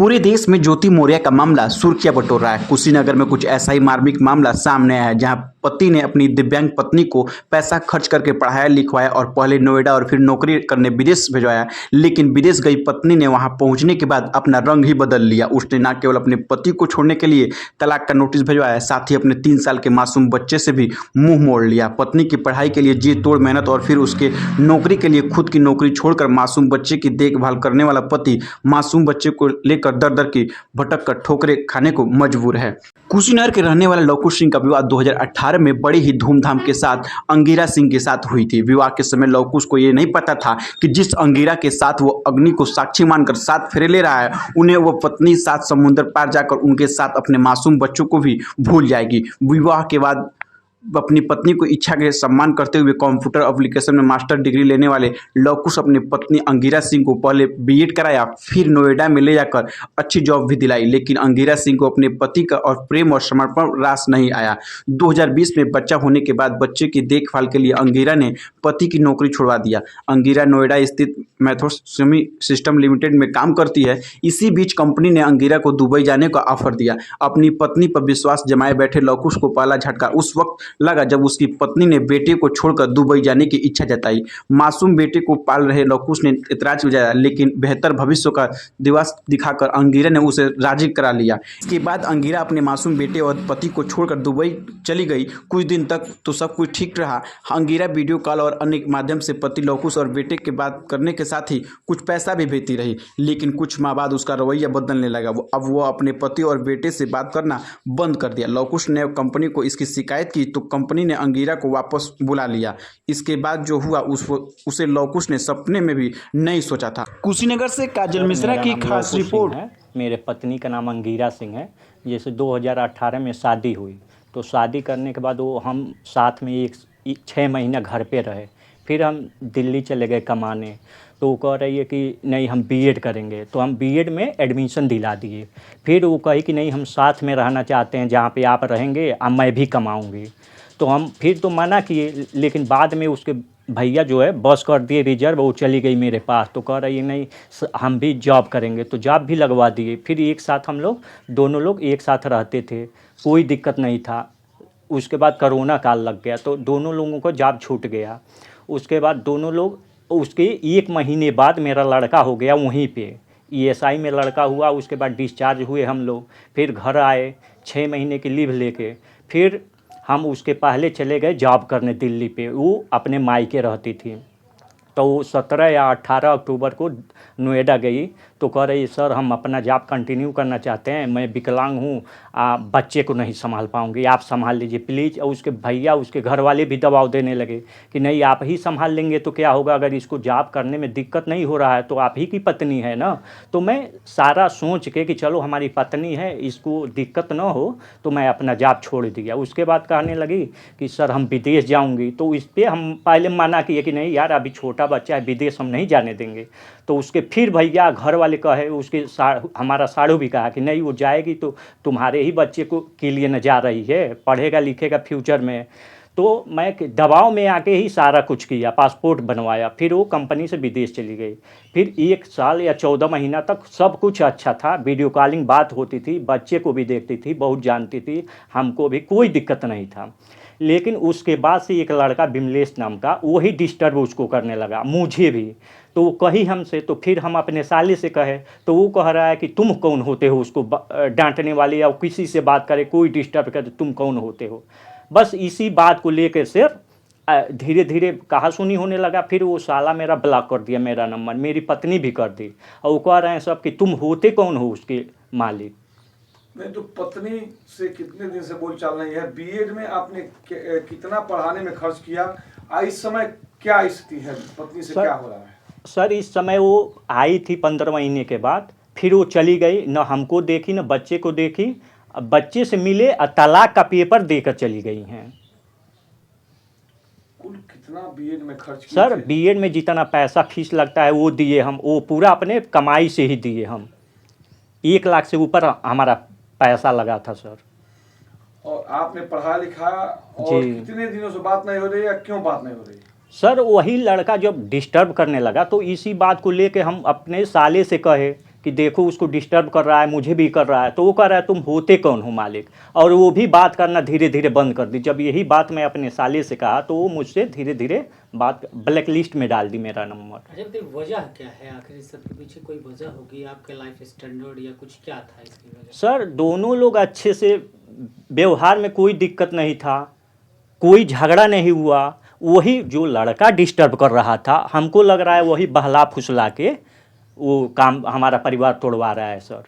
पूरे देश में ज्योति मौर्य का मामला सुर्खियां बटोर रहा है। कुशीनगर में कुछ ऐसा ही मार्मिक मामला सामने आया है, जहां पति ने अपनी दिव्यांग पत्नी को पैसा खर्च करके पढ़ाया लिखवाया और पहले नोएडा और फिर नौकरी करने विदेश भिजवाया। लेकिन विदेश गई पत्नी ने वहां पहुंचने के बाद अपना रंग ही बदल लिया। उसने न केवल अपने पति को छोड़ने के लिए तलाक का नोटिस भिजवाया, साथ ही अपने 3 साल के मासूम बच्चे से भी मुंह मोड़ लिया। पत्नी की पढ़ाई के लिए जी तोड़ मेहनत और फिर उसके नौकरी के लिए खुद की नौकरी छोड़कर मासूम बच्चे की देखभाल करने वाला पति मासूम बच्चे को लेकर दर दर की भटक कर ठोकरें खाने को मजबूर है। कुशीनगर के रहने वाले लवकुश सिंह का विवाह 2018 में बड़ी ही धूमधाम के साथ अंगिरा सिंह के साथ हुई थी। विवाह के समय लवकुश को ये नहीं पता था कि जिस अंगिरा के साथ वो अग्नि को साक्षी मानकर 7 फेरे ले रहा है, उन्हें वो पत्नी 7 समुद्र पार जाकर उनके साथ अपने मासूम बच्चों को भी भूल जाएगी। विवाह के बाद अपनी पत्नी को इच्छा के सम्मान करते हुए कंप्यूटर एप्लीकेशन में मास्टर डिग्री लेने वाले लवकुश अपनी पत्नी अंगिरा सिंह को पहले बीएड कराया, फिर नोएडा में ले जाकर अच्छी जॉब भी दिलाई। लेकिन अंगिरा सिंह को अपने पति का और प्रेम और समर्पण रास नहीं आया। 2020 में बच्चा होने के बाद बच्चे की देखभाल के लिए अंगिरा ने पति की नौकरी छुड़वा दिया। अंगिरा नोएडा स्थित मैथोस सेमी सिस्टम लिमिटेड में काम करती है। इसी बीच कंपनी ने अंगिरा को दुबई जाने का ऑफर दिया। अपनी पत्नी पर विश्वास जमाए बैठे लवकुश को पहला झटका उस वक्त लगा जब उसकी पत्नी ने बेटे को छोड़कर दुबई जाने की इच्छा जताई। मासूम बेटे को पाल रहे लवकुश ने इतराज किया, लेकिन बेहतर भविष्य का दिवास दिखाकर अंगिरा ने उसे राजी करा लिया। इसके बाद अंगिरा अपने मासूम बेटे और पति को छोड़कर दुबई चली गई। कुछ दिन तक तो सब कुछ ठीक रहा। अंगिरा वीडियो कॉल और अन्य माध्यम से पति लवकुश और बेटे के बात करने के साथ ही कुछ पैसा भी भेजती रही। लेकिन कुछ माह बाद उसका रवैया बदलने लगा। अब वो अपने पति और बेटे से बात करना बंद कर दिया। लवकुश ने कंपनी को इसकी शिकायत की तो कंपनी ने अंगिरा को वापस बुला लिया। इसके बाद जो हुआ उसे लवकुश ने सपने में भी नहीं सोचा था। कुशीनगर से काजल मिश्रा की खास रिपोर्ट है। मेरे पत्नी का नाम अंगिरा सिंह है। जैसे 2018 में शादी हुई तो शादी करने के बाद वो हम साथ में 6 महीना घर पे रहे। फिर हम दिल्ली चले गए कमाने। तो वो कह रही है कि नहीं हम बीएड करेंगे, तो हम बीएड में एडमिशन दिला दिए। फिर वो कही कि नहीं हम साथ में रहना चाहते हैं, जहाँ पे आप रहेंगे मैं भी कमाऊँगी। तो हम फिर तो मना किए, लेकिन बाद में उसके भैया जो है बस कर दिए रिजर्व, वो चली गई मेरे पास। तो कह रही है नहीं हम भी जॉब करेंगे, तो जॉब भी लगवा दिए। फिर एक साथ हम लोग दोनों लोग एक साथ रहते थे, कोई दिक्कत नहीं था। उसके बाद कोरोना काल लग गया तो दोनों लोगों को जॉब छूट गया। उसके बाद दोनों लोग, उसके 1 महीने बाद मेरा लड़का हो गया वहीं पे ईएसआई में लड़का हुआ। उसके बाद डिस्चार्ज हुए हम लोग, फिर घर आए 6 महीने की लीव लेके। फिर हम उसके पहले चले गए जॉब करने दिल्ली पे। वो अपने मायके रहती थी। तो वो 17 या 18 अक्टूबर को नोएडा गई तो कह रही सर हम अपना जॉब कंटिन्यू करना चाहते हैं, मैं विकलांग हूँ, बच्चे को नहीं संभाल पाऊँगी, आप संभाल लीजिए प्लीज़। और उसके भैया उसके घर वाले भी दबाव देने लगे कि नहीं आप ही संभाल लेंगे तो क्या होगा, अगर इसको जॉब करने में दिक्कत नहीं हो रहा है तो आप ही की पत्नी है ना। तो मैं सारा सोच के कि चलो हमारी पत्नी है, इसको दिक्कत ना हो, तो मैं अपना जॉब छोड़ दिया। उसके बाद कहने लगी कि सर हम विदेश जाऊँगी। तो इस पर हम पहले मना किए कि नहीं यार अभी छोटा बच्चा है, विदेश हम नहीं जाने देंगे। तो उसके फिर भैया घर वाले कहे, उसके हमारा साड़ू भी कहा कि नहीं वो जाएगी तो तुम्हारे ही बच्चे को के लिए न जा रही है, पढ़ेगा लिखेगा फ्यूचर में। तो मैं दबाव में आके ही सारा कुछ किया, पासपोर्ट बनवाया। फिर वो कंपनी से विदेश चली गई। फिर 1 साल या 14 महीना तक सब कुछ अच्छा था, वीडियो कॉलिंग बात होती थी, बच्चे को भी देखती थी, बहुत जानती थी, हमको भी कोई दिक्कत नहीं था। लेकिन उसके बाद से एक लड़का विमलेश नाम का, वही डिस्टर्ब उसको करने लगा, मुझे भी। तो वो कही हमसे, तो फिर हम अपने साले से कहे तो वो कह रहा है कि तुम कौन होते हो उसको डांटने वाले, या किसी से बात करे कोई डिस्टर्ब करे तुम कौन होते हो। बस इसी बात को लेकर से धीरे धीरे कहा सुनी होने लगा। फिर वो साला मेरा ब्लॉक कर दिया, मेरा नंबर, मेरी पत्नी भी कर दी। और वो कह रहे हैं सब कि तुम होते कौन हो उसके मालिक। नहीं तो पत्नी से कितने दिन से बोल चाल नहीं है? बीएड में आपने कितना पढ़ाने में खर्च किया? इस समय क्या स्थिति है, पत्नी से क्या हो रहा है? सर इस समय वो आई थी 15 महीने के बाद, फिर वो चली गई, न हमको देखी न बच्चे को देखी। बच्चे से मिले और तलाक का पेपर देकर चली गई हैं। कुल कितना बीएड में खर्च किया? सर बीएड में जितना पैसा फीस लगता है वो दिए हम, वो पूरा अपने कमाई से ही दिए हम। 1 लाख से ऊपर हमारा पैसा लगा था सर। और आपने पढ़ा लिखा और कितने दिनों से बात नहीं हो रही है, क्यों बात नहीं हो रही? सर वही लड़का जब डिस्टर्ब करने लगा तो इसी बात को लेके हम अपने साले से कहे कि देखो उसको डिस्टर्ब कर रहा है, मुझे भी कर रहा है। तो वो कह रहा है तुम होते कौन हो मालिक, और वो भी बात करना धीरे धीरे बंद कर दी। जब यही बात मैं अपने साले से कहा तो वो मुझसे धीरे धीरे बात ब्लैक लिस्ट में डाल दी मेरा नंबर। अच्छा बताइए, वजह क्या है आखिर इस सब के पीछे? कोई वजह होगी आपके लाइफ स्टैंडर्ड या कुछ, क्या था इसकी वजह? सर दोनों लोग अच्छे से व्यवहार में कोई दिक्कत नहीं था, कोई झगड़ा नहीं हुआ। वही जो लड़का डिस्टर्ब कर रहा था, हमको लग रहा है वही बहला फुसला के वो काम हमारा परिवार तोड़वा रहा है सर।